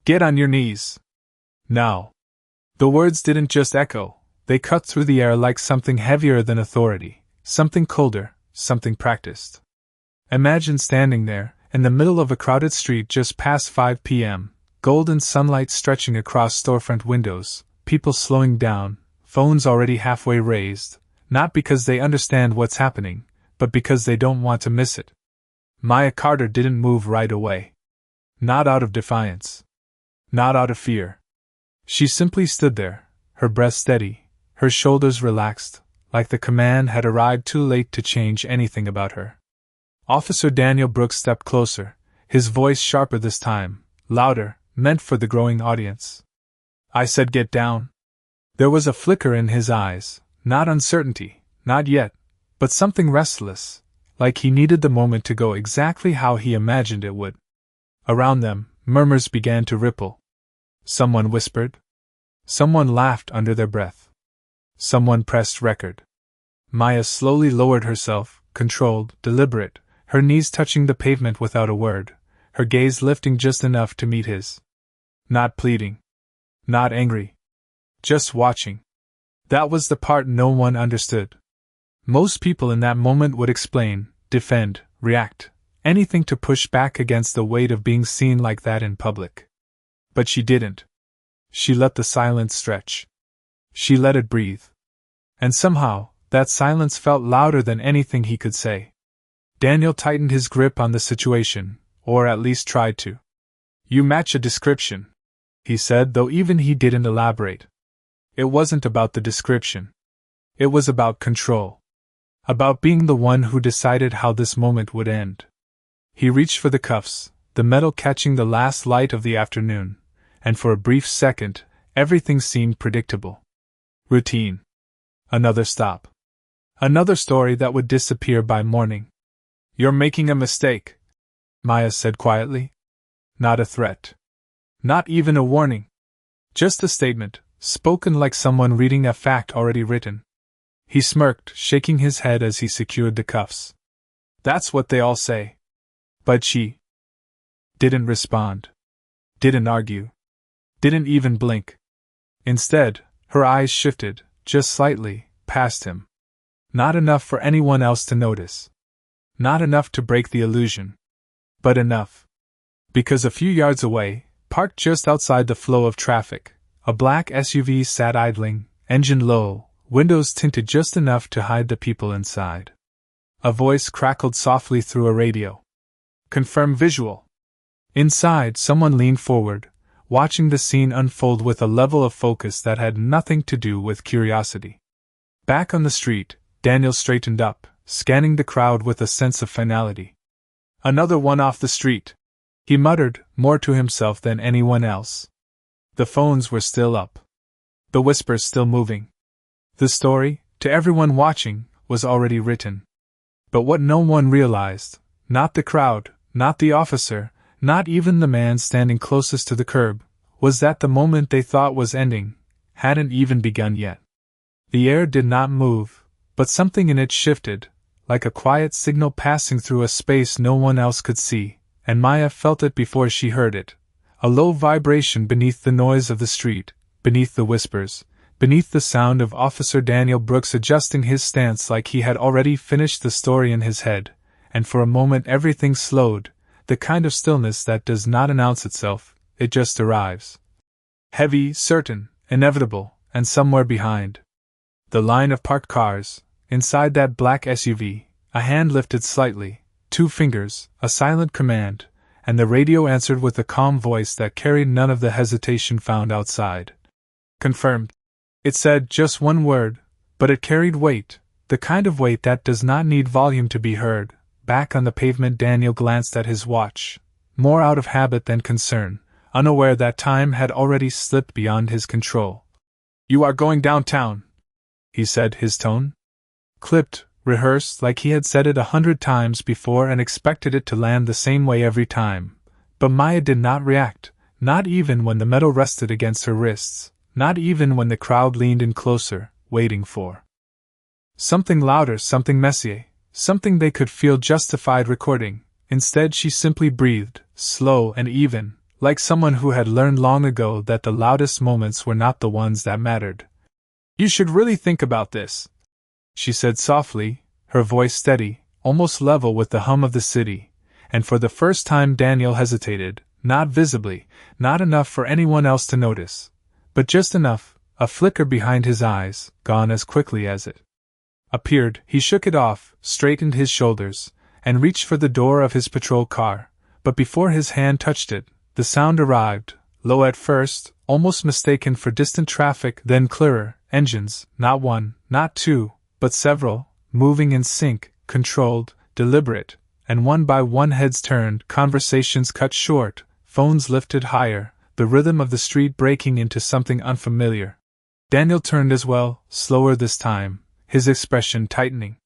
Get on your knees. Now. The words didn't just echo, they cut through the air like something heavier than authority, something colder, something practiced. Imagine standing there, in the middle of a crowded street just past 5 p.m., golden sunlight stretching across storefront windows, people slowing down, phones already halfway raised, not because they understand what's happening, but because they don't want to miss it. Maya Carter didn't move right away. Not out of defiance. Not out of fear. She simply stood there, her breath steady, her shoulders relaxed, like the command had arrived too late to change anything about her. Officer Daniel Brooks stepped closer, his voice sharper this time, louder, meant for the growing audience. I said get down. There was a flicker in his eyes, not uncertainty, not yet, but something restless, like he needed the moment to go exactly how he imagined it would. Around them, murmurs began to ripple. Someone whispered. Someone laughed under their breath. Someone pressed record. Maya slowly lowered herself, controlled, deliberate, her knees touching the pavement without a word, her gaze lifting just enough to meet his. Not pleading. Not angry. Just watching. That was the part no one understood. Most people in that moment would explain, defend, react, anything to push back against the weight of being seen like that in public. But she didn't. She let the silence stretch. She let it breathe. And somehow, that silence felt louder than anything he could say. Daniel tightened his grip on the situation, or at least tried to. You match a description, he said, though even he didn't elaborate. It wasn't about the description. It was about control. About being the one who decided how this moment would end. He reached for the cuffs, the metal catching the last light of the afternoon, and for a brief second, everything seemed predictable. Routine. Another stop. Another story that would disappear by morning. You're making a mistake, Maya said quietly. Not a threat. Not even a warning. Just a statement, spoken like someone reading a fact already written. He smirked, shaking his head as he secured the cuffs. That's what they all say. But she didn't respond. Didn't argue. Didn't even blink. Instead, her eyes shifted, just slightly, past him. Not enough for anyone else to notice. Not enough to break the illusion. But enough. Because a few yards away, parked just outside the flow of traffic, a black SUV sat idling, engine low, windows tinted just enough to hide the people inside. A voice crackled softly through a radio. Confirm visual. Inside, someone leaned forward, watching the scene unfold with a level of focus that had nothing to do with curiosity. Back on the street, Daniel straightened up, scanning the crowd with a sense of finality. Another one off the street, he muttered, more to himself than anyone else. The phones were still up. The whispers still moving. The story, to everyone watching, was already written. But what no one realized, not the crowd, not the officer, not even the man standing closest to the curb, was that the moment they thought was ending hadn't even begun yet. The air did not move, but something in it shifted, like a quiet signal passing through a space no one else could see, and Maya felt it before she heard it. A low vibration beneath the noise of the street, beneath the whispers, beneath the sound of Officer Daniel Brooks adjusting his stance like he had already finished the story in his head, and for a moment everything slowed, the kind of stillness that does not announce itself, it just arrives. Heavy, certain, inevitable, and somewhere behind the line of parked cars, inside that black SUV, a hand lifted slightly, 2 fingers, a silent command, and the radio answered with a calm voice that carried none of the hesitation found outside. Confirmed. It said just one word, but it carried weight, the kind of weight that does not need volume to be heard. Back on the pavement, Daniel glanced at his watch, more out of habit than concern, unaware that time had already slipped beyond his control. You are going downtown, he said, his tone clipped, rehearsed like he had said it 100 times before and expected it to land the same way every time. But Maya did not react, not even when the metal rested against her wrists, not even when the crowd leaned in closer, waiting for something louder, something messier, something they could feel justified recording. Instead, she simply breathed, slow and even, like someone who had learned long ago that the loudest moments were not the ones that mattered. "You should really think about this," she said softly, her voice steady, almost level with the hum of the city, and for the first time Daniel hesitated, not visibly, not enough for anyone else to notice, but just enough, a flicker behind his eyes, gone as quickly as it appeared. He shook it off, straightened his shoulders, and reached for the door of his patrol car, but before his hand touched it, the sound arrived, low at first, almost mistaken for distant traffic, then clearer, engines, not one, not two, but several, moving in sync, controlled, deliberate, and one by one heads turned, conversations cut short, phones lifted higher, the rhythm of the street breaking into something unfamiliar. Daniel turned as well, slower this time, his expression tightening.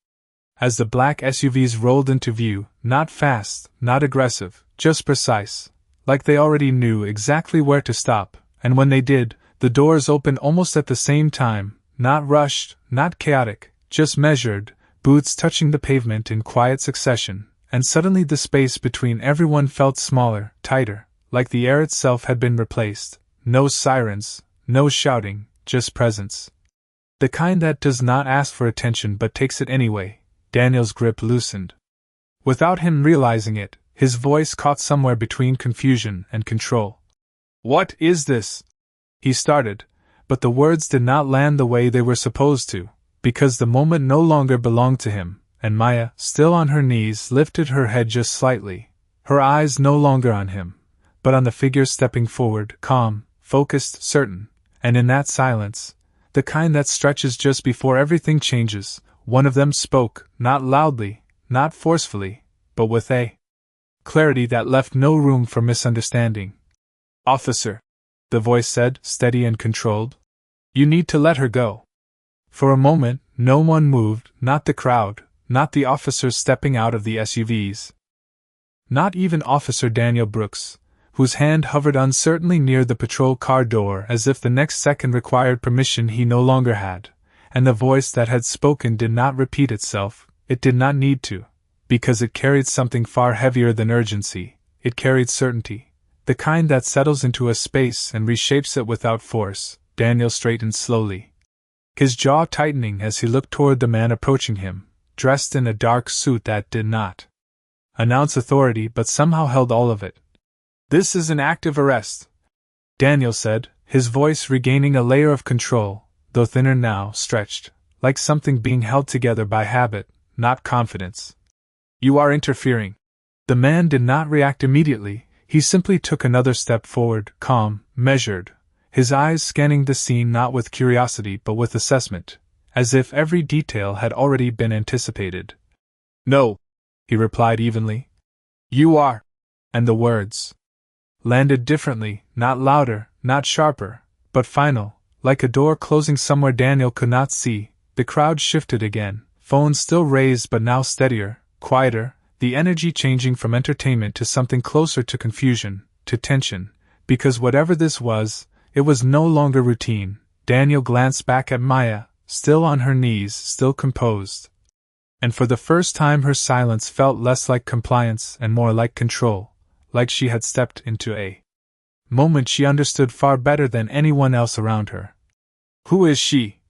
As the black SUVs rolled into view, not fast, not aggressive, just precise, like they already knew exactly where to stop, and when they did, the doors opened almost at the same time, not rushed, not chaotic, just measured, boots touching the pavement in quiet succession, and suddenly the space between everyone felt smaller, tighter, like the air itself had been replaced. No sirens, no shouting, just presence. The kind that does not ask for attention but takes it anyway. Daniel's grip loosened. Without him realizing it, his voice caught somewhere between confusion and control. "What is this?" he started, but the words did not land the way they were supposed to, because the moment no longer belonged to him, and Maya, still on her knees, lifted her head just slightly, her eyes no longer on him, but on the figure stepping forward, calm, focused, certain, and in that silence, the kind that stretches just before everything changes, one of them spoke, not loudly, not forcefully, but with a clarity that left no room for misunderstanding. "Officer," the voice said, steady and controlled, "you need to let her go." For a moment, no one moved, not the crowd, not the officers stepping out of the SUVs. Not even Officer Daniel Brooks, whose hand hovered uncertainly near the patrol car door as if the next second required permission he no longer had, and the voice that had spoken did not repeat itself, it did not need to, because it carried something far heavier than urgency, it carried certainty, the kind that settles into a space and reshapes it without force. Daniel straightened slowly, his jaw tightening as he looked toward the man approaching him, dressed in a dark suit that did not announce authority but somehow held all of it. "This is an active arrest," Daniel said, his voice regaining a layer of control, though thinner now, stretched, like something being held together by habit, not confidence. "You are interfering." The man did not react immediately, he simply took another step forward, calm, measured, his eyes scanning the scene not with curiosity but with assessment, as if every detail had already been anticipated. "No," he replied evenly. "You are." And the words landed differently, not louder, not sharper, but final, like a door closing somewhere Daniel could not see. The crowd shifted again, phones still raised but now steadier, quieter, the energy changing from entertainment to something closer to confusion, to tension, because whatever this was, it was no longer routine. Daniel glanced back at Maya, still on her knees, still composed. And for the first time her silence felt less like compliance and more like control, like she had stepped into a moment she understood far better than anyone else around her. "Who is she?"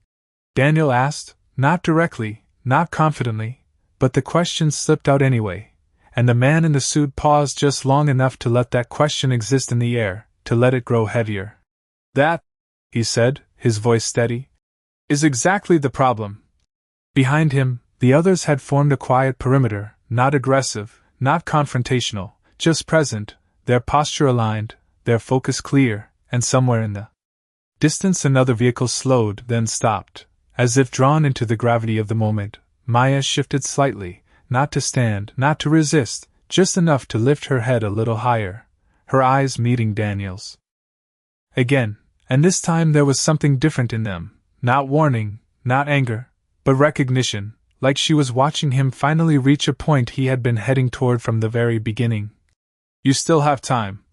Daniel asked, not directly, not confidently, but the question slipped out anyway, and the man in the suit paused just long enough to let that question exist in the air, to let it grow heavier. "That," he said, his voice steady, "is exactly the problem." Behind him, the others had formed a quiet perimeter, not aggressive, not confrontational, just present, their posture aligned, their focus clear, and somewhere in the distance another vehicle slowed, then stopped, as if drawn into the gravity of the moment. Maya shifted slightly, not to stand, not to resist, just enough to lift her head a little higher, her eyes meeting Daniel's again, and this time there was something different in them, not warning, not anger, but recognition, like she was watching him finally reach a point he had been heading toward from the very beginning. "You still have time,"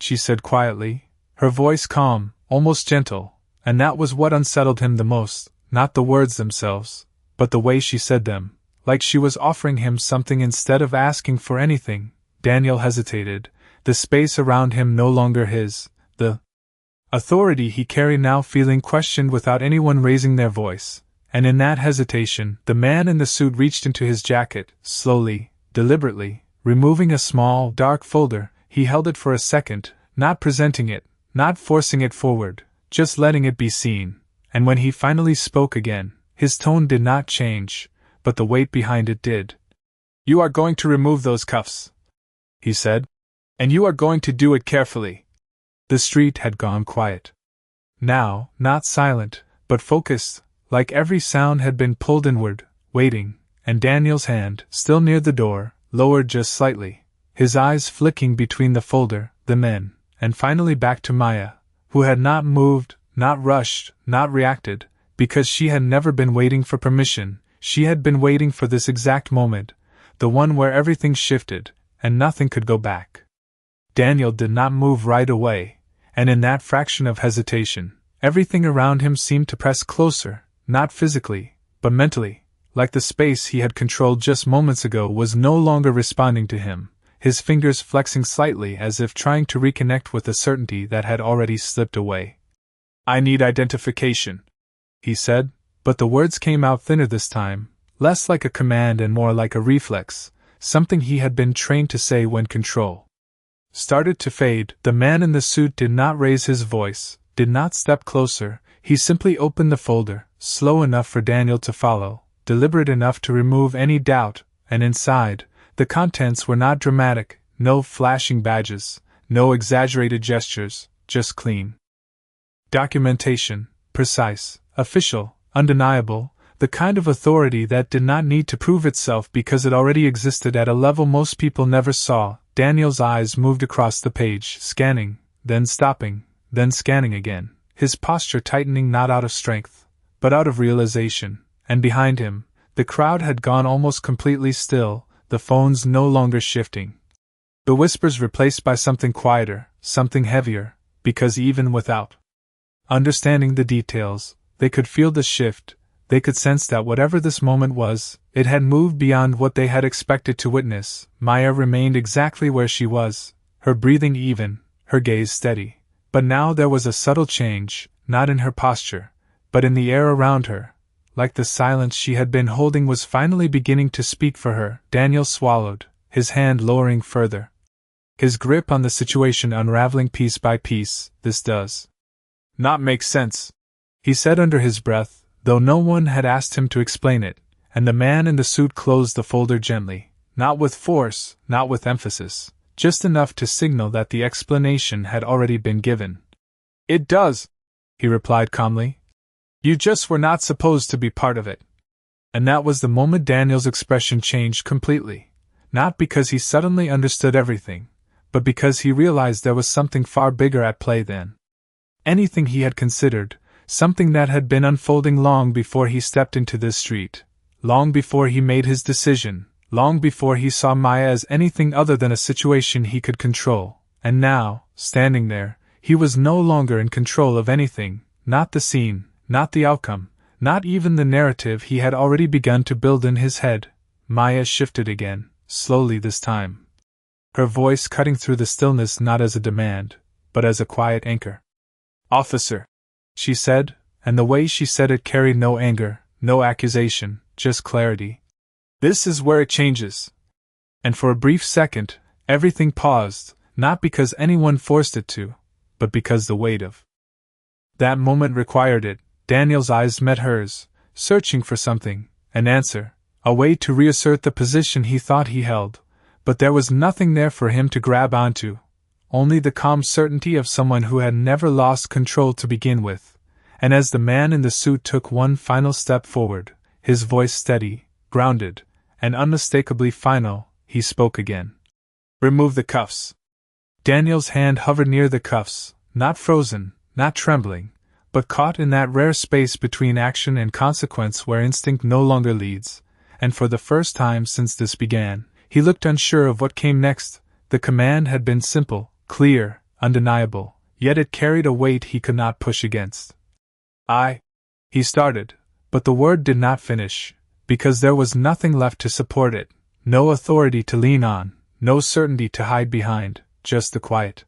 she said quietly, her voice calm, almost gentle, and that was what unsettled him the most, not the words themselves, but the way she said them, like she was offering him something instead of asking for anything. Daniel hesitated, the space around him no longer his, the authority he carried now feeling questioned without anyone raising their voice, and in that hesitation, the man in the suit reached into his jacket, slowly, deliberately, removing a small, dark folder. He held it for a second, not presenting it, not forcing it forward, just letting it be seen, and when he finally spoke again, his tone did not change, but the weight behind it did. "You are going to remove those cuffs," he said. "And you are going to do it carefully." The street had gone quiet. Now, not silent, but focused, like every sound had been pulled inward, waiting, and Daniel's hand, still near the door, lowered just slightly, his eyes flicking between the folder, the men, and finally back to Maya, who had not moved, not rushed, not reacted, because she had never been waiting for permission. She had been waiting for this exact moment, the one where everything shifted, and nothing could go back. Daniel did not move right away, and in that fraction of hesitation, everything around him seemed to press closer, not physically, but mentally, like the space he had controlled just moments ago was no longer responding to him, his fingers flexing slightly as if trying to reconnect with a certainty that had already slipped away. "I need identification," he said, but the words came out thinner this time, less like a command and more like a reflex, something he had been trained to say when control started to fade. The man in the suit did not raise his voice, did not step closer, he simply opened the folder, slow enough for Daniel to follow, deliberate enough to remove any doubt, and inside, the contents were not dramatic, no flashing badges, no exaggerated gestures, just clean documentation, precise, official, undeniable, the kind of authority that did not need to prove itself because it already existed at a level most people never saw. Daniel's eyes moved across the page, scanning, then stopping, then scanning again, his posture tightening not out of strength, but out of realization, and behind him, the crowd had gone almost completely still, the phones no longer shifting. The whispers replaced by something quieter, something heavier, because even without understanding the details, they could feel the shift, they could sense that whatever this moment was, it had moved beyond what they had expected to witness. Maya remained exactly where she was, her breathing even, her gaze steady. But now there was a subtle change, not in her posture, but in the air around her, like the silence she had been holding was finally beginning to speak for her. Daniel swallowed, his hand lowering further, his grip on the situation unraveling piece by piece. "This does not make sense," he said under his breath, though no one had asked him to explain it, and the man in the suit closed the folder gently, not with force, not with emphasis, just enough to signal that the explanation had already been given. "It does," he replied calmly. "You just were not supposed to be part of it." And that was the moment Daniel's expression changed completely, not because he suddenly understood everything, but because he realized there was something far bigger at play than anything he had considered, something that had been unfolding long before he stepped into this street, long before he made his decision, long before he saw Maya as anything other than a situation he could control, and now, standing there, he was no longer in control of anything, not the scene, not the outcome, not even the narrative he had already begun to build in his head. Maya shifted again, slowly this time, her voice cutting through the stillness not as a demand, but as a quiet anchor. "Officer," she said, and the way she said it carried no anger, no accusation, just clarity. "This is where it changes." And for a brief second, everything paused, not because anyone forced it to, but because the weight of that moment required it. Daniel's eyes met hers, searching for something, an answer, a way to reassert the position he thought he held, but there was nothing there for him to grab onto, only the calm certainty of someone who had never lost control to begin with. And as the man in the suit took one final step forward, his voice steady, grounded, and unmistakably final, he spoke again. "Remove the cuffs." Daniel's hand hovered near the cuffs, not frozen, not trembling, but caught in that rare space between action and consequence where instinct no longer leads, and for the first time since this began, he looked unsure of what came next. The command had been simple, clear, undeniable, yet it carried a weight he could not push against. He started, but the word did not finish, because there was nothing left to support it, no authority to lean on, no certainty to hide behind, just the quiet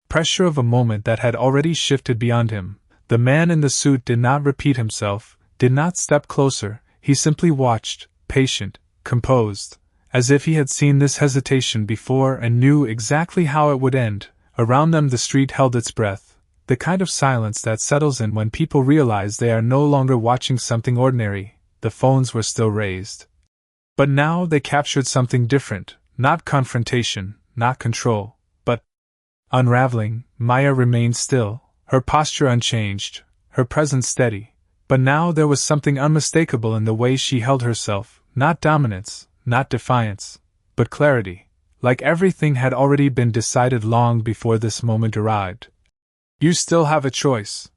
pressure of a moment that had already shifted beyond him. The man in the suit did not repeat himself, did not step closer, he simply watched, patient, composed, as if he had seen this hesitation before and knew exactly how it would end. Around them the street held its breath, the kind of silence that settles in when people realize they are no longer watching something ordinary. The phones were still raised. But now they captured something different, not confrontation, not control, but unraveling. Maya remained still, her posture unchanged, her presence steady, but now there was something unmistakable in the way she held herself, not dominance, not defiance, but clarity, like everything had already been decided long before this moment arrived. "You still have a choice,"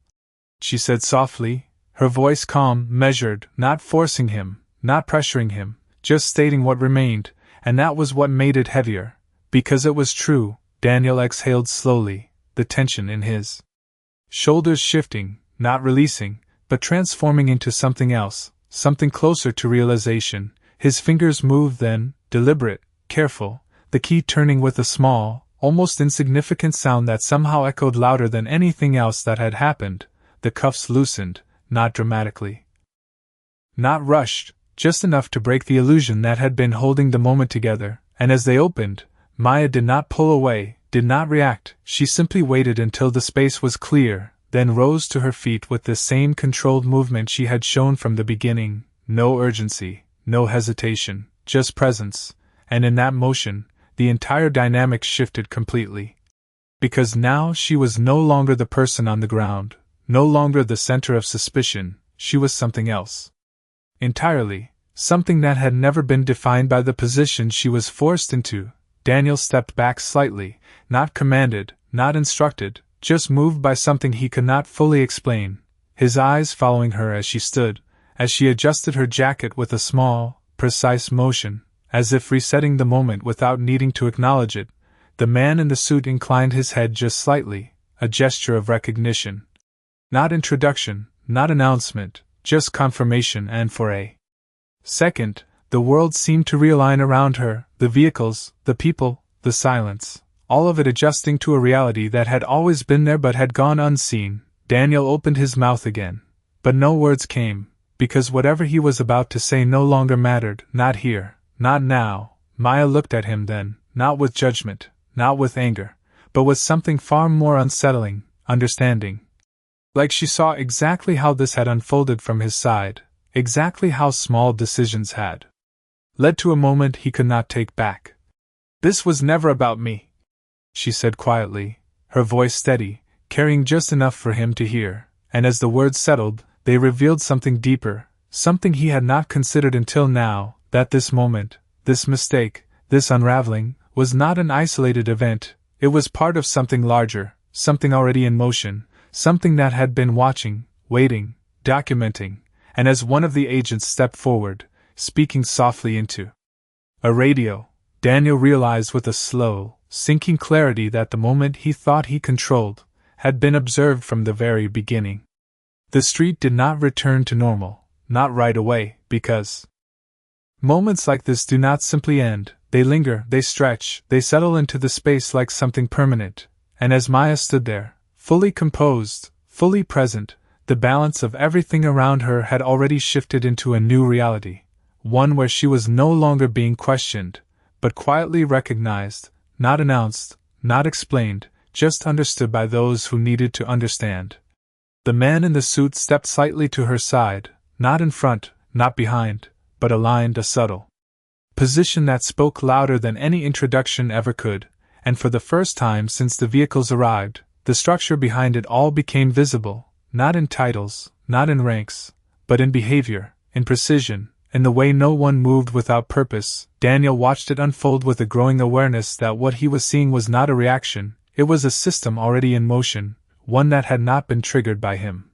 she said softly, her voice calm, measured, not forcing him, not pressuring him, just stating what remained, and that was what made it heavier. Because it was true. Daniel exhaled slowly, the tension in his shoulders shifting, not releasing, but transforming into something else, something closer to realization. His fingers moved then, deliberate, careful, the key turning with a small, almost insignificant sound that somehow echoed louder than anything else that had happened. The cuffs loosened, not dramatically, not rushed, just enough to break the illusion that had been holding the moment together, and as they opened, Maya did not pull away, did not react, she simply waited until the space was clear, then rose to her feet with the same controlled movement she had shown from the beginning. No urgency, no hesitation, just presence, and in that motion, the entire dynamic shifted completely. Because now she was no longer the person on the ground, no longer the center of suspicion, she was something else. Entirely, something that had never been defined by the position she was forced into. Daniel stepped back slightly, not commanded, not instructed, just moved by something he could not fully explain, his eyes following her as she stood, as she adjusted her jacket with a small, precise motion, as if resetting the moment without needing to acknowledge it. The man in the suit inclined his head just slightly, a gesture of recognition. Not introduction, not announcement, just confirmation, and for a second, the world seemed to realign around her, the vehicles, the people, the silence, all of it adjusting to a reality that had always been there but had gone unseen. Daniel opened his mouth again, but no words came, because whatever he was about to say no longer mattered, not here, not now. Maya looked at him then, not with judgment, not with anger, but with something far more unsettling, understanding. Like she saw exactly how this had unfolded from his side, exactly how small decisions had led to a moment he could not take back. "This was never about me," she said quietly, her voice steady, carrying just enough for him to hear, and as the words settled, they revealed something deeper, something he had not considered until now, that this moment, this mistake, this unraveling, was not an isolated event, it was part of something larger, something already in motion, something that had been watching, waiting, documenting, and as one of the agents stepped forward, speaking softly into a radio, Daniel realized with a slow, sinking clarity that the moment he thought he controlled had been observed from the very beginning. The street did not return to normal, not right away, because moments like this do not simply end, they linger, they stretch, they settle into the space like something permanent, and as Maya stood there, fully composed, fully present, the balance of everything around her had already shifted into a new reality, one where she was no longer being questioned, but quietly recognized, not announced, not explained, just understood by those who needed to understand. The man in the suit stepped slightly to her side, not in front, not behind, but aligned, a subtle position that spoke louder than any introduction ever could, and for the first time since the vehicles arrived, the structure behind it all became visible, not in titles, not in ranks, but in behavior, in precision, in the way no one moved without purpose. Daniel watched it unfold with a growing awareness that what he was seeing was not a reaction, it was a system already in motion, one that had not been triggered by him,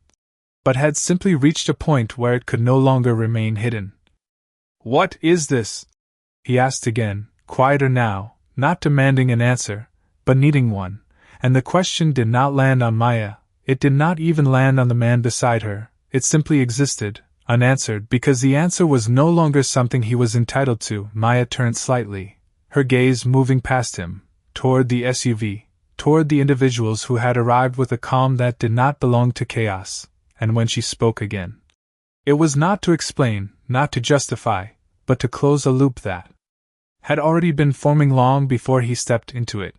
but had simply reached a point where it could no longer remain hidden. "What is this?" he asked again, quieter now, not demanding an answer, but needing one, and the question did not land on Maya, it did not even land on the man beside her, it simply existed, unanswered, because the answer was no longer something he was entitled to. Maya turned slightly, her gaze moving past him, toward the SUV, toward the individuals who had arrived with a calm that did not belong to chaos, and when she spoke again, it was not to explain, not to justify, but to close a loop that had already been forming long before he stepped into it.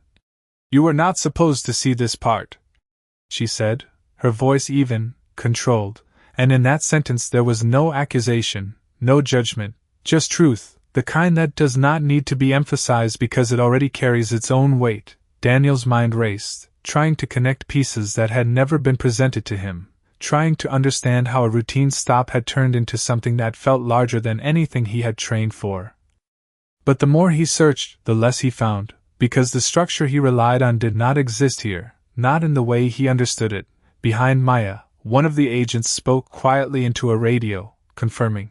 "You were not supposed to see this part," she said, her voice even, controlled, and in that sentence there was no accusation, no judgment, just truth, the kind that does not need to be emphasized because it already carries its own weight. Daniel's mind raced, trying to connect pieces that had never been presented to him, trying to understand how a routine stop had turned into something that felt larger than anything he had trained for. But the more he searched, the less he found, because the structure he relied on did not exist here, not in the way he understood it. Behind Maya, one of the agents spoke quietly into a radio, confirming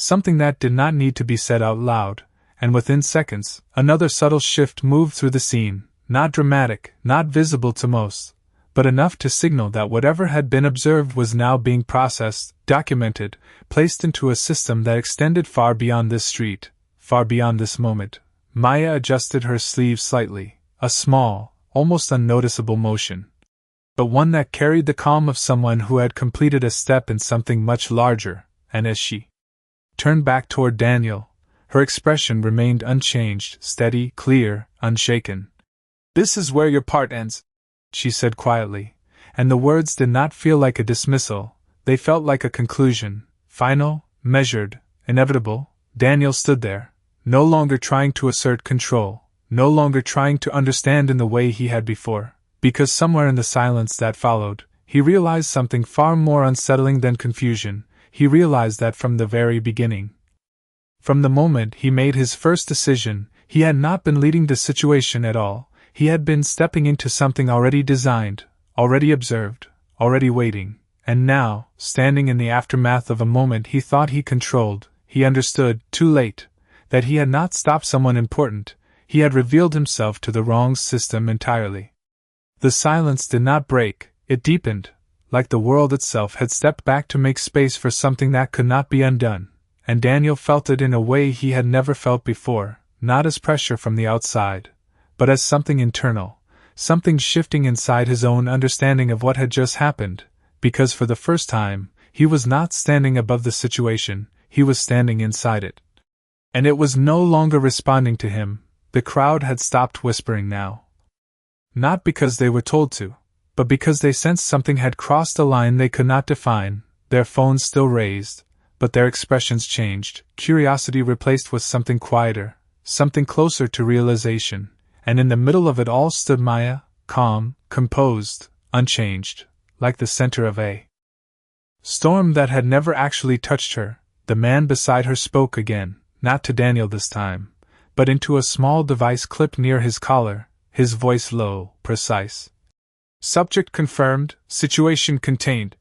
something that did not need to be said out loud, and within seconds, another subtle shift moved through the scene, not dramatic, not visible to most, but enough to signal that whatever had been observed was now being processed, documented, placed into a system that extended far beyond this street, far beyond this moment. Maya adjusted her sleeve slightly, a small, almost unnoticeable motion, but one that carried the calm of someone who had completed a step in something much larger, and as she turned back toward Daniel, her expression remained unchanged, steady, clear, unshaken. "This is where your part ends," she said quietly, and the words did not feel like a dismissal, they felt like a conclusion, final, measured, inevitable. Daniel stood there, no longer trying to assert control, no longer trying to understand in the way he had before, because somewhere in the silence that followed, he realized something far more unsettling than confusion. He realized that from the very beginning, from the moment he made his first decision, he had not been leading the situation at all. He had been stepping into something already designed, already observed, already waiting, and now, standing in the aftermath of a moment he thought he controlled, he understood, too late, that he had not stopped someone important, he had revealed himself to the wrong system entirely. The silence did not break, it deepened, like the world itself had stepped back to make space for something that could not be undone, and Daniel felt it in a way he had never felt before, not as pressure from the outside, but as something internal, something shifting inside his own understanding of what had just happened, because for the first time, he was not standing above the situation, he was standing inside it. And it was no longer responding to him. The crowd had stopped whispering now. Not because they were told to, but because they sensed something had crossed a line they could not define. Their phones still raised, but their expressions changed, curiosity replaced with something quieter, something closer to realization, and in the middle of it all stood Maya, calm, composed, unchanged, like the center of a storm that had never actually touched her. The man beside her spoke again, not to Daniel this time, but into a small device clipped near his collar, his voice low, precise. "Subject confirmed, situation contained,"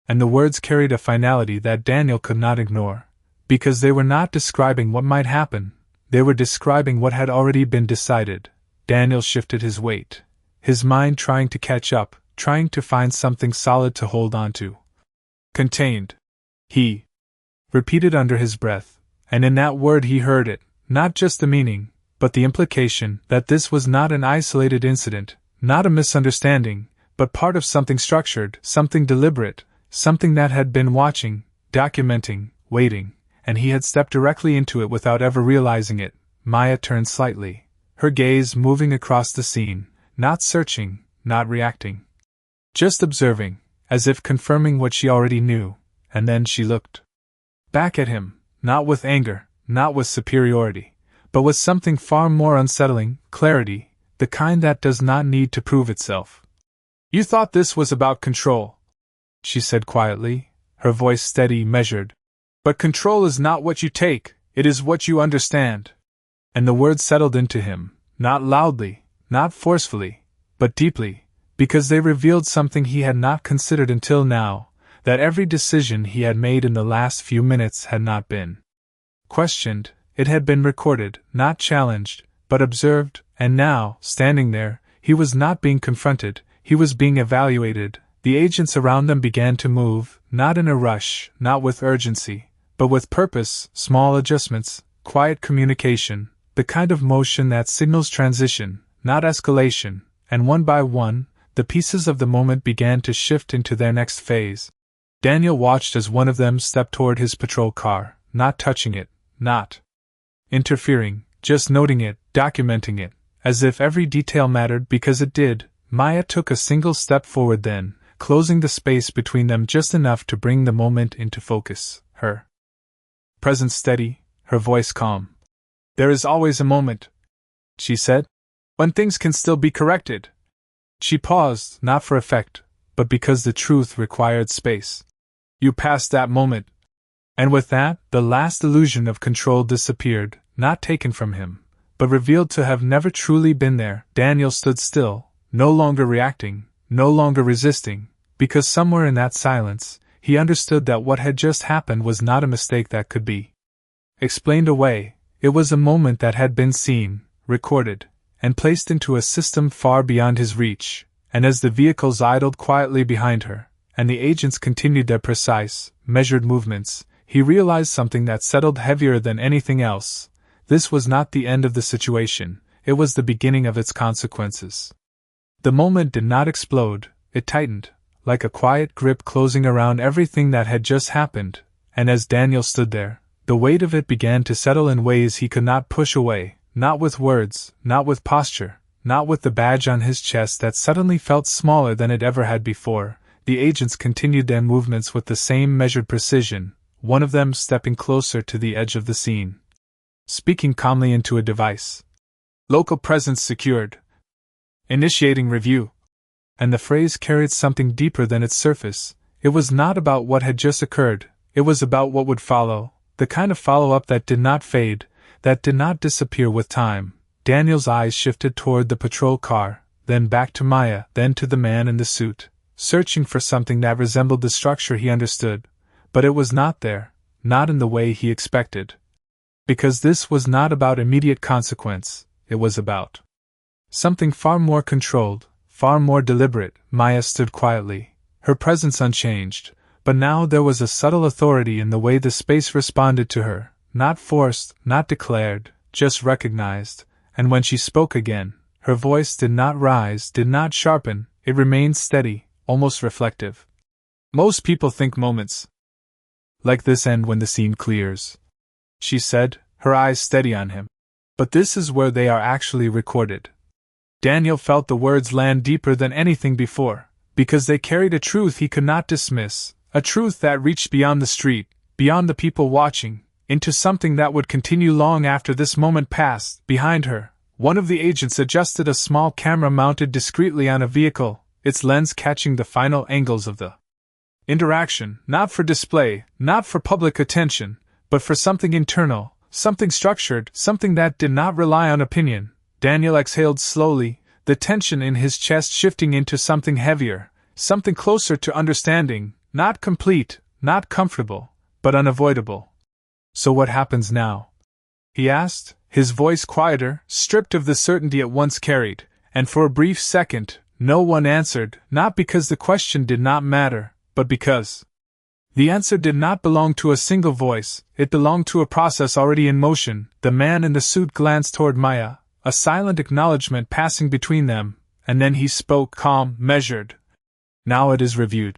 and the words carried a finality that Daniel could not ignore, because they were not describing what might happen, they were describing what had already been decided. Daniel shifted his weight, his mind trying to catch up, trying to find something solid to hold on to. "Contained," he repeated under his breath, and in that word he heard it, not just the meaning, but the implication that this was not an isolated incident, not a misunderstanding, but part of something structured, something deliberate, something that had been watching, documenting, waiting, and he had stepped directly into it without ever realizing it. Maya turned slightly, her gaze moving across the scene, not searching, not reacting, just observing, as if confirming what she already knew, and then she looked back at him, not with anger, not with superiority, but with something far more unsettling, clarity, the kind that does not need to prove itself. "You thought this was about control," she said quietly, her voice steady, measured. "But control is not what you take, it is what you understand." And the words settled into him, not loudly, not forcefully, but deeply, because they revealed something he had not considered until now, that every decision he had made in the last few minutes had not been questioned, it had been recorded, not challenged, but observed, and now, standing there, he was not being confronted, he was being evaluated. The agents around them began to move, not in a rush, not with urgency, but with purpose, small adjustments, quiet communication, the kind of motion that signals transition, not escalation, and one by one, the pieces of the moment began to shift into their next phase. Daniel watched as one of them stepped toward his patrol car, not touching it, not interfering, just noting it, documenting it, as if every detail mattered because it did. Maya took a single step forward then, closing the space between them just enough to bring the moment into focus, her presence steady, her voice calm. "There is always a moment," she said, "when things can still be corrected." She paused, not for effect, but because the truth required space. "You passed that moment." And with that, the last illusion of control disappeared, not taken from him, but revealed to have never truly been there. Daniel stood still, no longer reacting, no longer resisting, because somewhere in that silence, he understood that what had just happened was not a mistake that could be explained away. It was a moment that had been seen, recorded, and placed into a system far beyond his reach, and as the vehicles idled quietly behind her, and the agents continued their precise, measured movements, he realized something that settled heavier than anything else. This was not the end of the situation, it was the beginning of its consequences. The moment did not explode, it tightened, like a quiet grip closing around everything that had just happened, and as Daniel stood there, the weight of it began to settle in ways he could not push away, not with words, not with posture, not with the badge on his chest that suddenly felt smaller than it ever had before. The agents continued their movements with the same measured precision, one of them stepping closer to the edge of the scene, speaking calmly into a device. "Local presence secured. Initiating review." And the phrase carried something deeper than its surface. It was not about what had just occurred, it was about what would follow, the kind of follow-up that did not fade, that did not disappear with time. Daniel's eyes shifted toward the patrol car, then back to Maya, then to the man in the suit, searching for something that resembled the structure he understood, but it was not there, not in the way he expected. Because this was not about immediate consequence, it was about something far more controlled, far more deliberate. Maya stood quietly, her presence unchanged, but now there was a subtle authority in the way the space responded to her, not forced, not declared, just recognized, and when she spoke again, her voice did not rise, did not sharpen, it remained steady, almost reflective. "Most people think moments like this end when the scene clears," she said, her eyes steady on him. "But this is where they are actually recorded." Daniel felt the words land deeper than anything before, because they carried a truth he could not dismiss, a truth that reached beyond the street, beyond the people watching, into something that would continue long after this moment passed. Behind her, one of the agents adjusted a small camera mounted discreetly on a vehicle, its lens catching the final angles of the interaction, not for display, not for public attention, but for something internal, something structured, something that did not rely on opinion. Daniel exhaled slowly, the tension in his chest shifting into something heavier, something closer to understanding, not complete, not comfortable, but unavoidable. "So what happens now?" he asked, his voice quieter, stripped of the certainty it once carried, and for a brief second, no one answered, not because the question did not matter, but because the answer did not belong to a single voice, it belonged to a process already in motion. The man in the suit glanced toward Maya, a silent acknowledgement passing between them, and then he spoke, calm, measured. "Now it is reviewed,"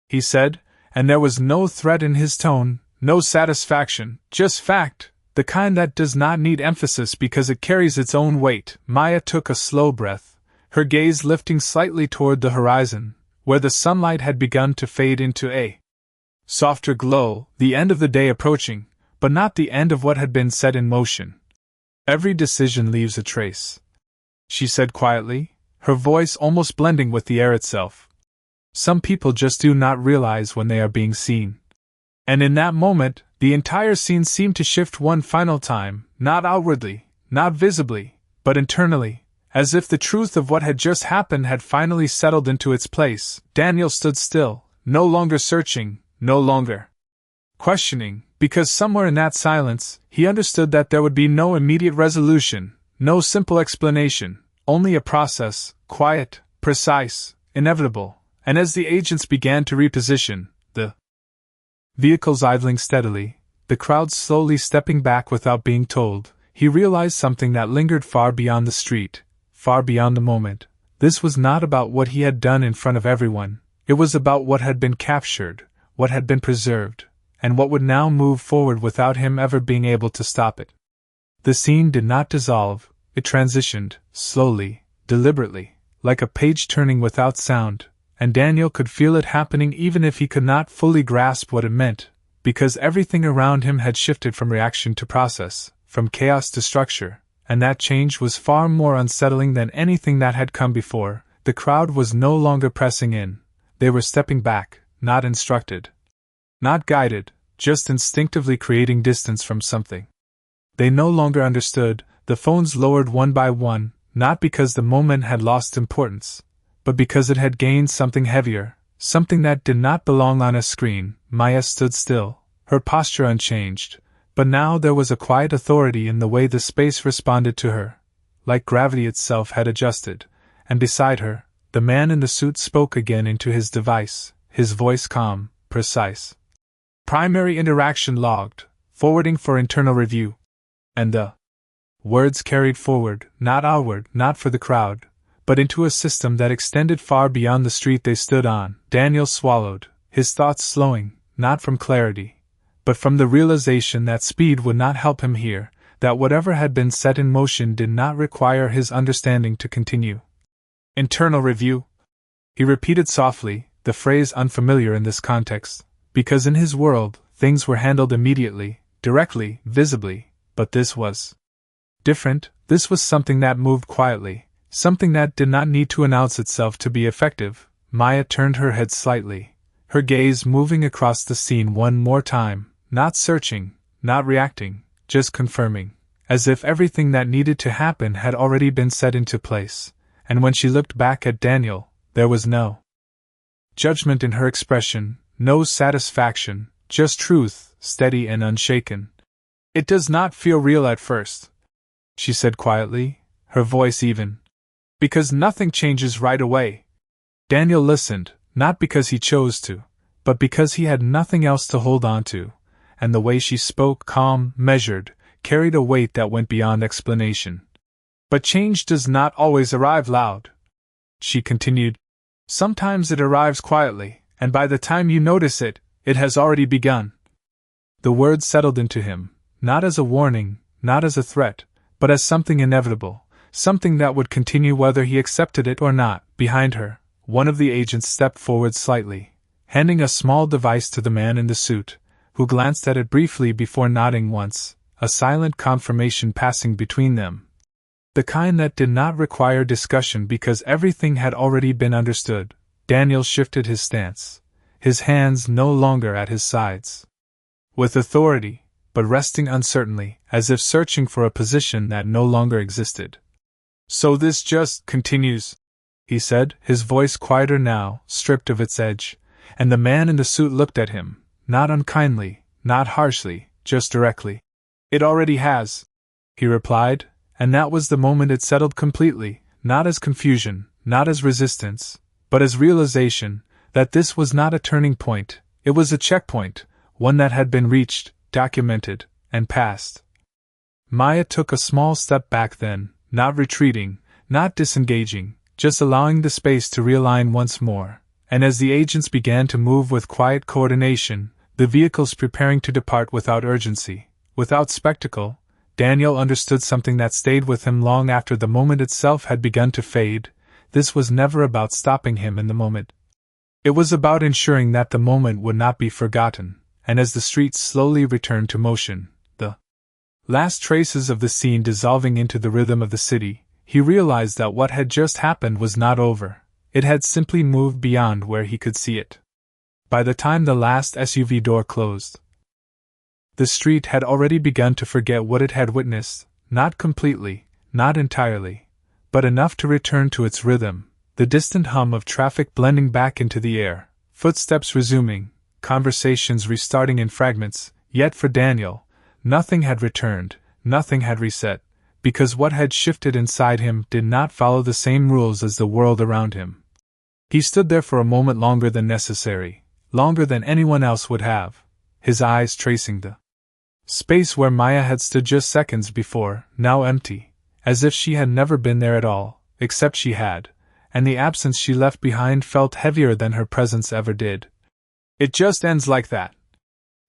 he said, and there was no threat in his tone, no satisfaction, just fact, the kind that does not need emphasis because it carries its own weight. Maya took a slow breath, her gaze lifting slightly toward the horizon, where the sunlight had begun to fade into a softer glow, the end of the day approaching, but not the end of what had been set in motion. "Every decision leaves a trace," she said quietly, her voice almost blending with the air itself. "Some people just do not realize when they are being seen." And in that moment, the entire scene seemed to shift one final time, not outwardly, not visibly, but internally, as if the truth of what had just happened had finally settled into its place. Daniel stood still, no longer searching, no longer questioning, because somewhere in that silence, he understood that there would be no immediate resolution, no simple explanation, only a process, quiet, precise, inevitable. And as the agents began to reposition, the vehicles idling steadily, the crowd slowly stepping back without being told, he realized something that lingered far beyond the street, far beyond the moment. This was not about what he had done in front of everyone, it was about what had been captured, what had been preserved, and what would now move forward without him ever being able to stop it. The scene did not dissolve, it transitioned, slowly, deliberately, like a page turning without sound, and Daniel could feel it happening even if he could not fully grasp what it meant, because everything around him had shifted from reaction to process, from chaos to structure, and that change was far more unsettling than anything that had come before. The crowd was no longer pressing in, they were stepping back, not instructed, not guided, just instinctively creating distance from something. They no longer understood, the phones lowered one by one, not because the moment had lost importance, but because it had gained something heavier, something that did not belong on a screen. Maya stood still, her posture unchanged, but now there was a quiet authority in the way the space responded to her, like gravity itself had adjusted, and beside her, the man in the suit spoke again into his device, his voice calm, precise. Primary interaction logged, forwarding for internal review. And the words carried forward, not outward, not for the crowd, but into a system that extended far beyond the street they stood on. Daniel swallowed, his thoughts slowing, not from clarity, but from the realization that speed would not help him here, that whatever had been set in motion did not require his understanding to continue. Internal review? He repeated softly, the phrase unfamiliar in this context, because in his world, things were handled immediately, directly, visibly, but this was different. This was something that moved quietly, something that did not need to announce itself to be effective. Maya turned her head slightly, her gaze moving across the scene one more time, not searching, not reacting, just confirming, as if everything that needed to happen had already been set into place. And when she looked back at Daniel, there was no judgment in her expression, no satisfaction, just truth, steady and unshaken. "It does not feel real at first," she said quietly, her voice even. "Because nothing changes right away." Daniel listened, not because he chose to, but because he had nothing else to hold on to, and the way she spoke, calm, measured, carried a weight that went beyond explanation. "But change does not always arrive loud," she continued. "Sometimes it arrives quietly, and by the time you notice it, it has already begun." The words settled into him, not as a warning, not as a threat, but as something inevitable, something that would continue whether he accepted it or not. Behind her, one of the agents stepped forward slightly, handing a small device to the man in the suit, who glanced at it briefly before nodding once, a silent confirmation passing between them. The kind that did not require discussion because everything had already been understood. Daniel shifted his stance, his hands no longer at his sides. With authority, but resting uncertainly, as if searching for a position that no longer existed. "So this just continues," he said, his voice quieter now, stripped of its edge, and the man in the suit looked at him, not unkindly, not harshly, just directly. "It already has," he replied, and that was the moment it settled completely, not as confusion, not as resistance, but as realization, that this was not a turning point, it was a checkpoint, one that had been reached, documented, and passed. Maya took a small step back then, not retreating, not disengaging, just allowing the space to realign once more, and as the agents began to move with quiet coordination, the vehicles preparing to depart without urgency, without spectacle, Daniel understood something that stayed with him long after the moment itself had begun to fade. This was never about stopping him in the moment. It was about ensuring that the moment would not be forgotten, and as the streets slowly returned to motion, the last traces of the scene dissolving into the rhythm of the city, he realized that what had just happened was not over, it had simply moved beyond where he could see it. By the time the last SUV door closed, the street had already begun to forget what it had witnessed, not completely, not entirely, but enough to return to its rhythm, the distant hum of traffic blending back into the air, footsteps resuming, conversations restarting in fragments. Yet for Daniel, nothing had returned, nothing had reset, because what had shifted inside him did not follow the same rules as the world around him. He stood there for a moment longer than necessary, longer than anyone else would have, his eyes tracing the Space where Maya had stood just seconds before, now empty, as if she had never been there at all, except she had, and the absence she left behind felt heavier than her presence ever did. "It just ends like that,"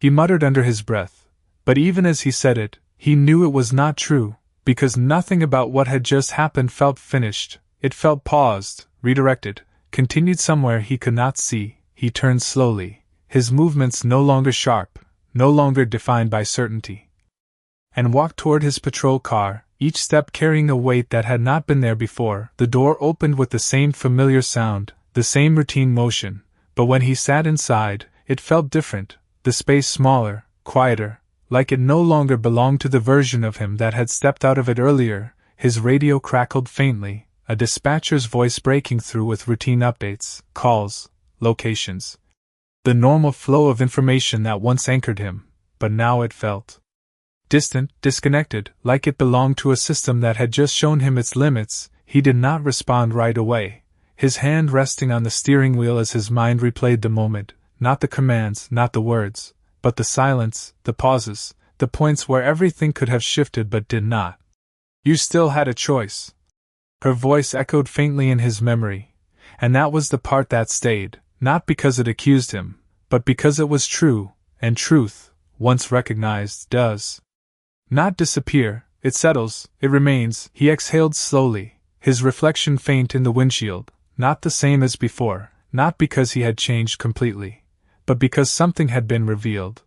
he muttered under his breath, but even as he said it, he knew it was not true, because nothing about what had just happened felt finished. It felt paused, redirected, continued somewhere he could not see. He turned slowly, his movements no longer sharp, no longer defined by certainty, and walked toward his patrol car, each step carrying a weight that had not been there before. The door opened with the same familiar sound, the same routine motion, but when he sat inside, it felt different, the space smaller, quieter, like it no longer belonged to the version of him that had stepped out of it earlier. His radio crackled faintly, a dispatcher's voice breaking through with routine updates, calls, locations. The normal flow of information that once anchored him, but now it felt distant, disconnected, like it belonged to a system that had just shown him its limits. He did not respond right away, his hand resting on the steering wheel as his mind replayed the moment, not the commands, not the words, but the silence, the pauses, the points where everything could have shifted but did not. "You still had a choice." Her voice echoed faintly in his memory, and that was the part that stayed, not because it accused him, but because it was true, and truth, once recognized, does not disappear, it settles, it remains. He exhaled slowly, his reflection faint in the windshield, not the same as before, not because he had changed completely, but because something had been revealed.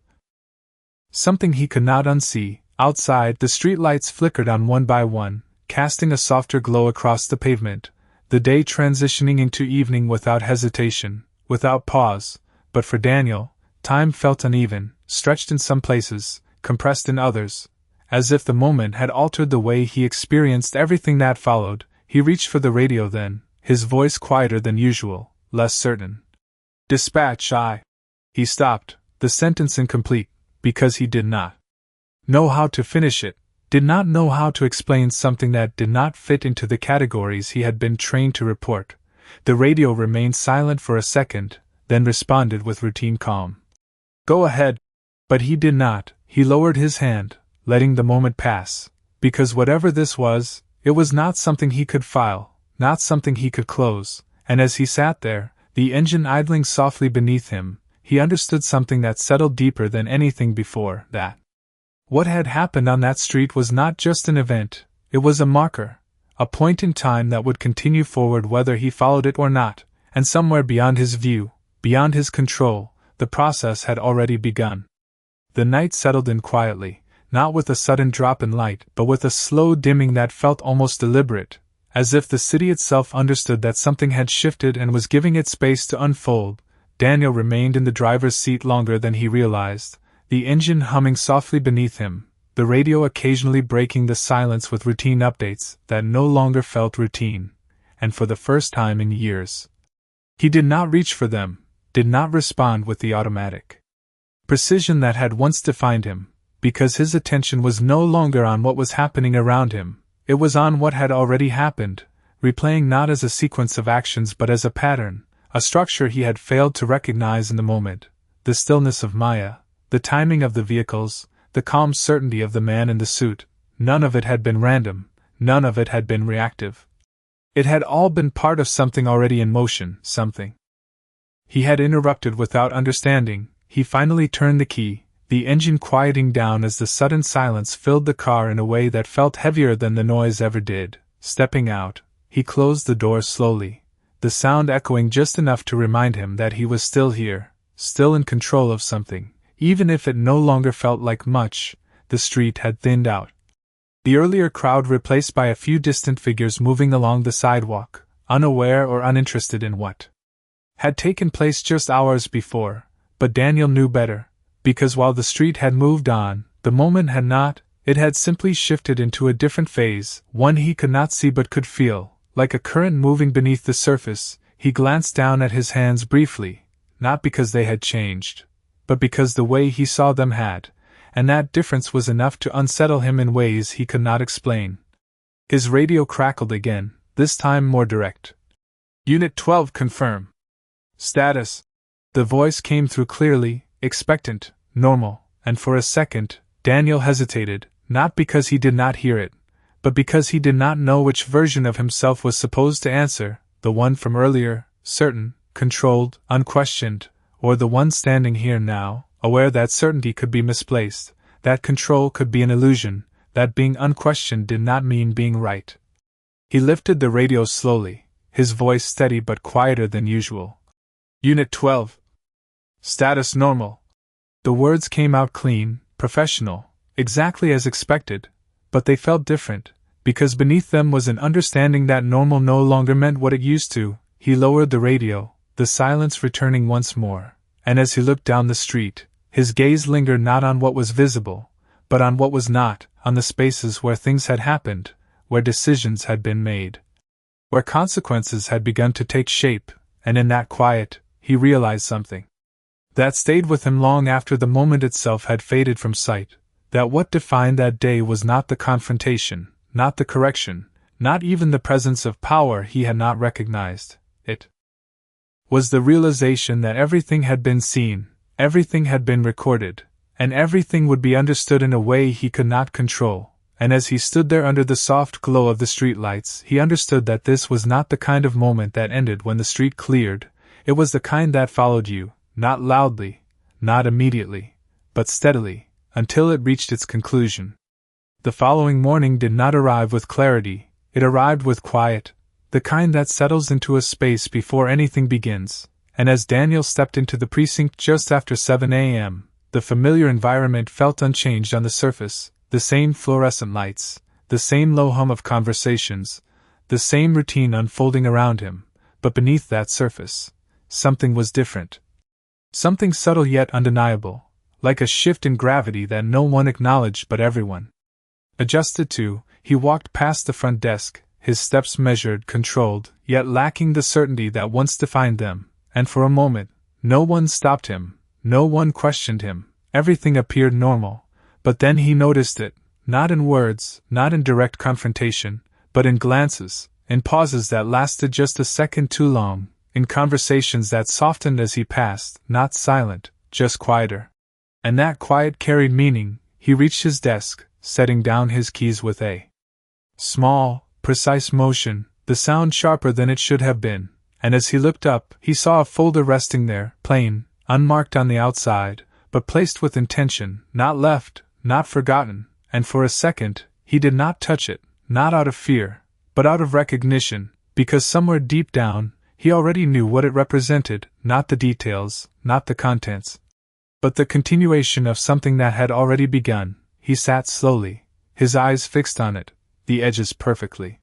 Something he could not unsee. Outside, the streetlights flickered on one by one, casting a softer glow across the pavement, the day transitioning into evening without hesitation, without pause. But for Daniel, time felt uneven, stretched in some places, compressed in others, as if the moment had altered the way he experienced everything that followed. He reached for the radio then, his voice quieter than usual, less certain. "Dispatch, He stopped, the sentence incomplete, because he did not know how to finish it, did not know how to explain something that did not fit into the categories he had been trained to report. The radio remained silent for a second, then responded with routine calm. "Go ahead." But he did not. He lowered his hand, letting the moment pass, because whatever this was, it was not something he could file, not something he could close, and as he sat there, the engine idling softly beneath him, he understood something that settled deeper than anything before, that what had happened on that street was not just an event, it was a marker, a point in time that would continue forward whether he followed it or not, and somewhere beyond his view, beyond his control, the process had already begun. The night settled in quietly, not with a sudden drop in light, but with a slow dimming that felt almost deliberate, as if the city itself understood that something had shifted and was giving it space to unfold. Daniel remained in the driver's seat longer than he realized, the engine humming softly beneath him, the radio occasionally breaking the silence with routine updates that no longer felt routine, and for the first time in years, he did not reach for them, did not respond with the automatic precision that had once defined him, because his attention was no longer on what was happening around him, it was on what had already happened, replaying not as a sequence of actions but as a pattern, a structure he had failed to recognize in the moment, the stillness of Maya, the timing of the vehicles, the calm certainty of the man in the suit. None of it had been random, none of it had been reactive. It had all been part of something already in motion, something he had interrupted without understanding. He finally turned the key, the engine quieting down as the sudden silence filled the car in a way that felt heavier than the noise ever did. Stepping out, he closed the door slowly, the sound echoing just enough to remind him that he was still here, still in control of something, even if it no longer felt like much. The street had thinned out, the earlier crowd replaced by a few distant figures moving along the sidewalk, unaware or uninterested in what had taken place just hours before. But Daniel knew better, because while the street had moved on, the moment had not. It had simply shifted into a different phase, one he could not see but could feel, like a current moving beneath the surface. He glanced down at his hands briefly, not because they had changed, but because the way he saw them had, and that difference was enough to unsettle him in ways he could not explain. His radio crackled again, this time more direct. "Unit 12 confirm. Status." The voice came through clearly, expectant, normal, and for a second, Daniel hesitated, not because he did not hear it, but because he did not know which version of himself was supposed to answer, the one from earlier, certain, controlled, unquestioned, or the one standing here now, aware that certainty could be misplaced, that control could be an illusion, that being unquestioned did not mean being right. He lifted the radio slowly, his voice steady but quieter than usual. Unit 12. Status normal. The words came out clean, professional, exactly as expected, but they felt different, because beneath them was an understanding that normal no longer meant what it used to. He lowered the radio, the silence returning once more, and as he looked down the street, his gaze lingered not on what was visible, but on what was not, on the spaces where things had happened, where decisions had been made, where consequences had begun to take shape, and in that quiet, he realized something that stayed with him long after the moment itself had faded from sight, that what defined that day was not the confrontation, not the correction, not even the presence of power he had not recognized. It was the realization that everything had been seen, everything had been recorded, and everything would be understood in a way he could not control. And as he stood there under the soft glow of the streetlights, he understood that this was not the kind of moment that ended when the street cleared. It was the kind that followed you, not loudly, not immediately, but steadily, until it reached its conclusion. The following morning did not arrive with clarity, it arrived with quiet, the kind that settles into a space before anything begins, and as Daniel stepped into the precinct just after 7 a.m., the familiar environment felt unchanged on the surface, the same fluorescent lights, the same low hum of conversations, the same routine unfolding around him, but beneath that surface, something was different. Something subtle yet undeniable, like a shift in gravity that no one acknowledged but everyone adjusted to. He walked past the front desk, his steps measured, controlled, yet lacking the certainty that once defined them, and for a moment, no one stopped him, no one questioned him, everything appeared normal, but then he noticed it, not in words, not in direct confrontation, but in glances, in pauses that lasted just a second too long, in conversations that softened as he passed, not silent, just quieter. And that quiet carried meaning. He reached his desk, setting down his keys with a small, precise motion, the sound sharper than it should have been, and as he looked up, he saw a folder resting there, plain, unmarked on the outside, but placed with intention, not left, not forgotten, and for a second, he did not touch it, not out of fear, but out of recognition, because somewhere deep down, he already knew what it represented, not the details, not the contents, but the continuation of something that had already begun. He sat slowly, his eyes fixed on it, the edges perfectly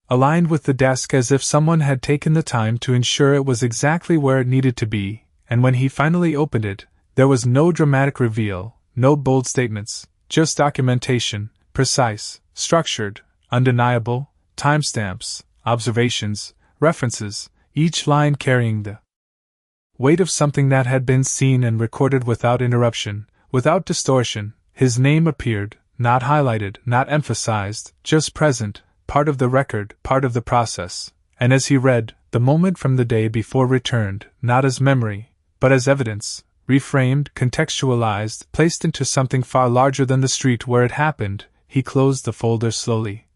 aligned with the desk as if someone had taken the time to ensure it was exactly where it needed to be, and when he finally opened it, there was no dramatic reveal, no bold statements, just documentation, precise, structured, undeniable, timestamps, observations, references, each line carrying the weight of something that had been seen and recorded without interruption, without distortion. His name appeared, not highlighted, not emphasized, just present, part of the record, part of the process, and as he read, the moment from the day before returned, not as memory, but as evidence, reframed, contextualized, placed into something far larger than the street where it happened. He closed the folder slowly,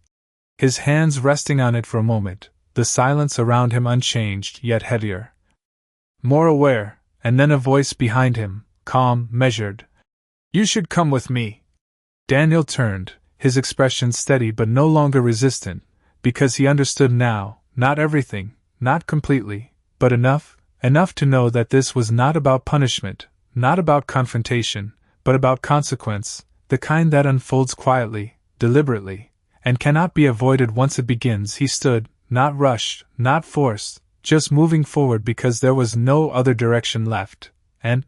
his hands resting on it for a moment, the silence around him unchanged, yet heavier, more aware, and then a voice behind him, calm, measured. "You should come with me." Daniel turned, his expression steady but no longer resistant, because he understood now, not everything, not completely, but enough to know that this was not about punishment, not about confrontation, but about consequence, the kind that unfolds quietly, deliberately, and cannot be avoided once it begins. He stood, not rushed, not forced, just moving forward because there was no other direction left, and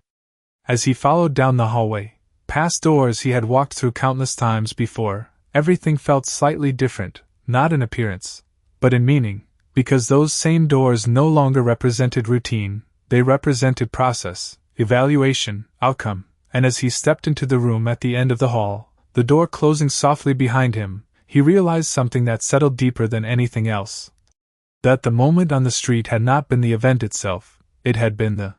as he followed down the hallway, past doors he had walked through countless times before, everything felt slightly different, not in appearance, but in meaning, because those same doors no longer represented routine, they represented process, evaluation, outcome, and as he stepped into the room at the end of the hall, the door closing softly behind him, he realized something that settled deeper than anything else. That the moment on the street had not been the event itself, it had been the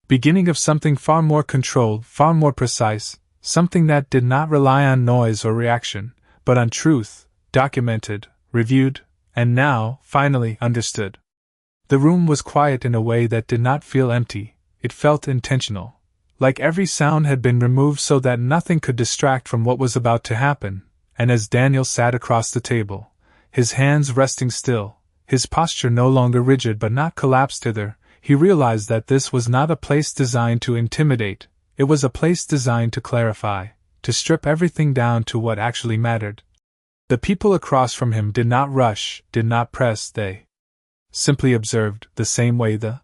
beginning of something far more controlled, far more precise, something that did not rely on noise or reaction, but on truth, documented, reviewed, and now, finally, understood. The room was quiet in a way that did not feel empty, it felt intentional, like every sound had been removed so that nothing could distract from what was about to happen, and as Daniel sat across the table, his hands resting still, his posture no longer rigid but not collapsed hither, he realized that this was not a place designed to intimidate, it was a place designed to clarify, to strip everything down to what actually mattered. The people across from him did not rush, did not press, they simply observed, the same way the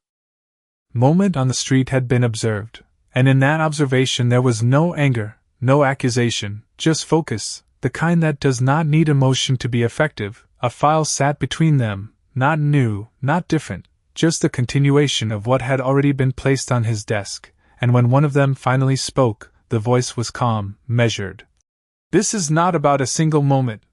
moment on the street had been observed, and in that observation there was no anger, no accusation, just focus, the kind that does not need emotion to be effective. A file sat between them, not new, not different, just a continuation of what had already been placed on his desk, and when one of them finally spoke, the voice was calm, measured. "This is not about a single moment,"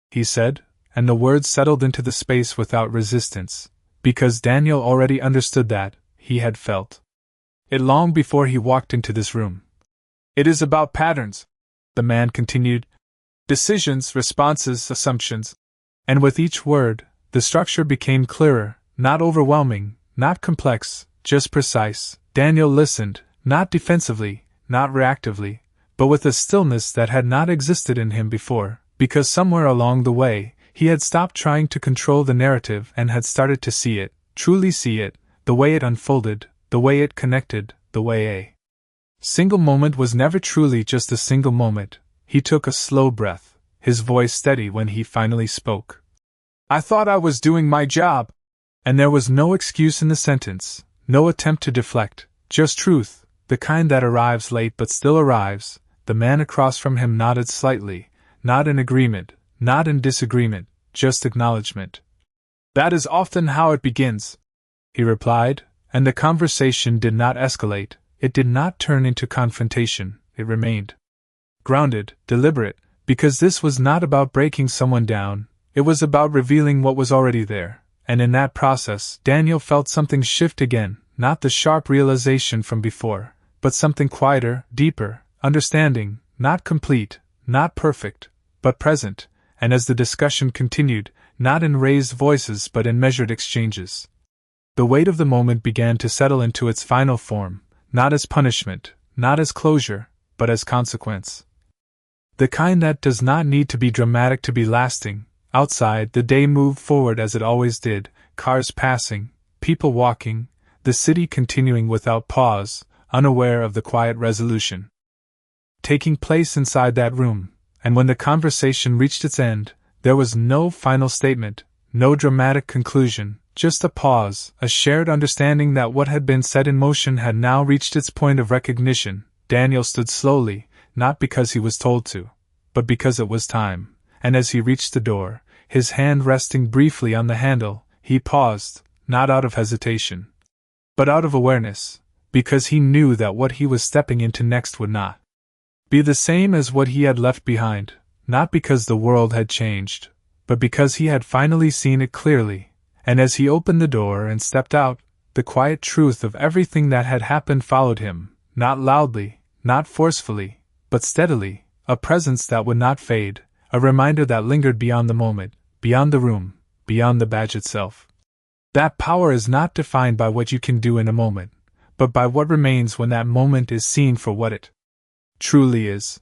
he said, and the words settled into the space without resistance, because Daniel already understood that, he had felt it long before he walked into this room. "It is about patterns," the man continued, "decisions, responses, assumptions." And with each word, the structure became clearer, not overwhelming, not complex, just precise. Daniel listened, not defensively, not reactively, but with a stillness that had not existed in him before, because somewhere along the way, he had stopped trying to control the narrative and had started to see it, truly see it, the way it unfolded, the way it connected, the way a single moment was never truly just a single moment. He took a slow breath, his voice steady when he finally spoke. "I thought I was doing my job." And there was no excuse in the sentence, no attempt to deflect, just truth, the kind that arrives late but still arrives. The man across from him nodded slightly, not in agreement, not in disagreement, just acknowledgement. "That is often how it begins," he replied, and the conversation did not escalate, it did not turn into confrontation, it remained grounded, deliberate, because this was not about breaking someone down, it was about revealing what was already there, and in that process, Daniel felt something shift again, not the sharp realization from before, but something quieter, deeper, understanding, not complete, not perfect, but present, and as the discussion continued, not in raised voices but in measured exchanges, the weight of the moment began to settle into its final form, not as punishment, not as closure, but as consequence. The kind that does not need to be dramatic to be lasting. Outside, the day moved forward as it always did, cars passing, people walking, the city continuing without pause, unaware of the quiet resolution taking place inside that room, and when the conversation reached its end, there was no final statement, no dramatic conclusion, just a pause, a shared understanding that what had been set in motion had now reached its point of recognition. Daniel stood slowly, not because he was told to, but because it was time, and as he reached the door, his hand resting briefly on the handle, he paused, not out of hesitation, but out of awareness, because he knew that what he was stepping into next would not be the same as what he had left behind, not because the world had changed, but because he had finally seen it clearly, and as he opened the door and stepped out, the quiet truth of everything that had happened followed him, not loudly, not forcefully, but steadily, a presence that would not fade, a reminder that lingered beyond the moment, beyond the room, beyond the badge itself. That power is not defined by what you can do in a moment, but by what remains when that moment is seen for what it truly is.